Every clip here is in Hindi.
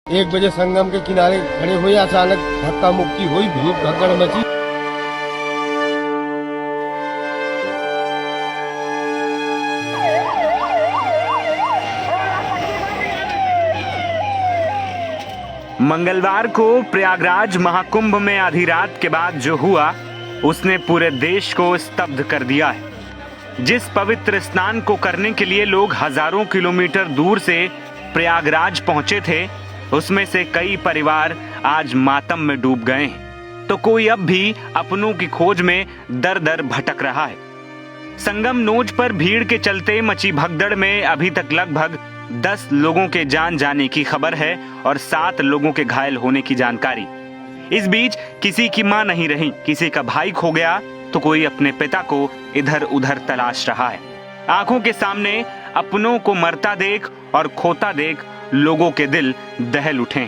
1 बजे संगम के किनारे खड़े हुए, अचानक धक्का मुक्की हुई, भीड़ भगदड़ मची। मंगलवार को प्रयागराज महाकुंभ में आधी रात के बाद जो हुआ उसने पूरे देश को स्तब्ध कर दिया है। जिस पवित्र स्नान को करने के लिए लोग हजारों किलोमीटर दूर से प्रयागराज पहुंचे थे, उसमें से कई परिवार आज मातम में डूब गए हैं, तो कोई अब भी अपनों की खोज में दर दर भटक रहा है। संगम नोच पर भीड़ के चलते मची भगदड़ में अभी तक लगभग 10 लोगों के जान जाने की खबर है और 7 लोगों के घायल होने की जानकारी। इस बीच किसी की मां नहीं रही, किसी का भाई खो गया, तो कोई अपने पिता को इधर उधर तलाश रहा है। आंखों के सामने अपनों को मरता देख और खोता देख लोगों के दिल दहल उठे।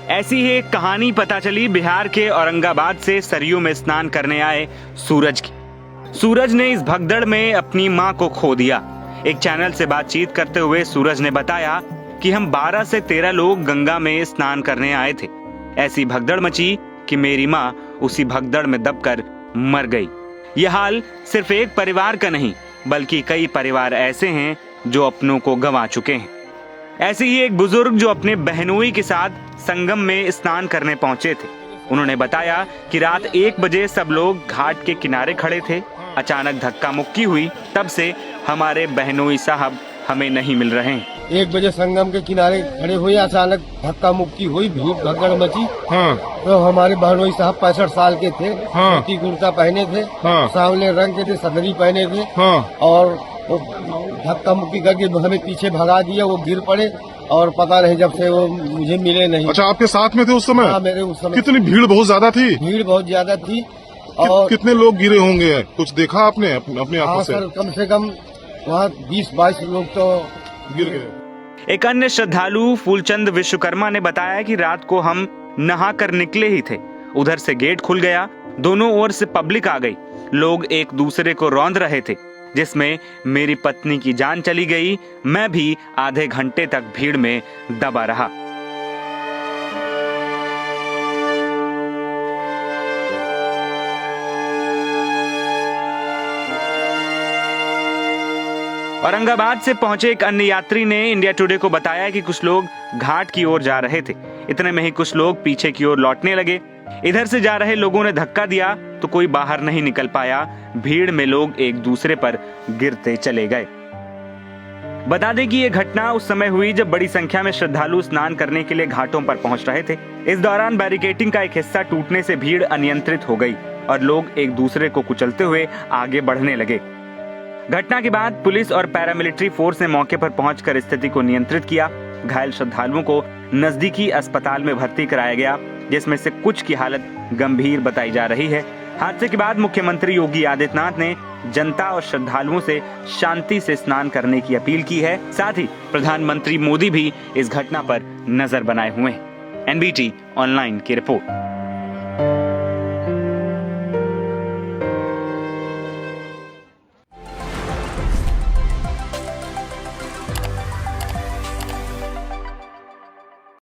ऐसी ही एक कहानी पता चली बिहार के औरंगाबाद से सरयू में स्नान करने आए सूरज की। सूरज ने इस भगदड़ में अपनी मां को खो दिया। एक चैनल से बातचीत करते हुए सूरज ने बताया कि हम 12 से 13 लोग गंगा में स्नान करने आए थे। ऐसी भगदड़ मची कि मेरी मां उसी भगदड़ में दबकर मर गई। यह हाल सिर्फ एक परिवार का नहीं, बल्कि कई परिवार ऐसे हैं जो अपनों को गंवा चुके हैं। ऐसे ही एक बुजुर्ग जो अपने बहनोई के साथ संगम में स्नान करने पहुंचे थे, उन्होंने बताया कि रात 1 बजे सब लोग घाट के किनारे खड़े थे। अचानक धक्का मुक्की हुई, तब से हमारे बहनोई साहब हमें नहीं मिल रहे हैं। 1 बजे संगम के किनारे खड़े हुए, अचानक धक्का मुक्की हुई, भीड़ भगदड़ मची। तो हमारे बहनोई साहब 65 साल के थे, धोती कुर्ता पहने थे, सांवले रंग के थे, सदरी पहने थे, और वो धक्का मुक्की करके हमें पीछे भगा दिया। वो गिर पड़े और पता नहीं जब से वो मुझे मिले नहीं। अच्छा, आपके साथ में थे उस समय? हाँ, मेरे उस समय। कितनी भीड़ बहुत ज्यादा थी? भीड़ बहुत ज्यादा थी। और कितने लोग गिरे होंगे, कुछ देखा आपने अपनी आंखों से? सर, कम से कम वहाँ 20-22 लोग तो गिर गए। एक अन्य श्रद्धालु फूलचंद विश्वकर्मा ने बताया कि रात को हम नहा कर निकले ही थे, उधर से गेट खुल गया, दोनों ओर से पब्लिक आ गई, लोग एक दूसरे को रौंद रहे थे, जिसमें मेरी पत्नी की जान चली गई। मैं भी आधे घंटे तक भीड़ में दबा रहा। औरंगाबाद से पहुंचे एक अन्य यात्री ने इंडिया टुडे को बताया कि कुछ लोग घाट की ओर जा रहे थे, इतने में ही कुछ लोग पीछे की ओर लौटने लगे। इधर से जा रहे लोगों ने धक्का दिया तो कोई बाहर नहीं निकल पाया। भीड़ में लोग एक दूसरे पर गिरते चले गए। बता दें कि यह घटना उस समय हुई जब बड़ी संख्या में श्रद्धालु स्नान करने के लिए घाटों पर पहुंच रहे थे। इस दौरान बैरिकेडिंग का एक हिस्सा टूटने से भीड़ अनियंत्रित हो गई और लोग एक दूसरे को कुचलते हुए आगे बढ़ने लगे। घटना के बाद पुलिस और पैरामिलिट्री फोर्स ने मौके पर पहुंचकर स्थिति को नियंत्रित किया। घायल श्रद्धालुओं को नजदीकी अस्पताल में भर्ती कराया गया, जिसमें से कुछ की हालत गंभीर बताई जा रही है। हादसे के बाद मुख्यमंत्री योगी आदित्यनाथ ने जनता और श्रद्धालुओं से शांति से स्नान करने की अपील की है। साथ ही प्रधानमंत्री मोदी भी इस घटना पर नजर बनाए हुए हैं। एनबीटी ऑनलाइन की रिपोर्ट।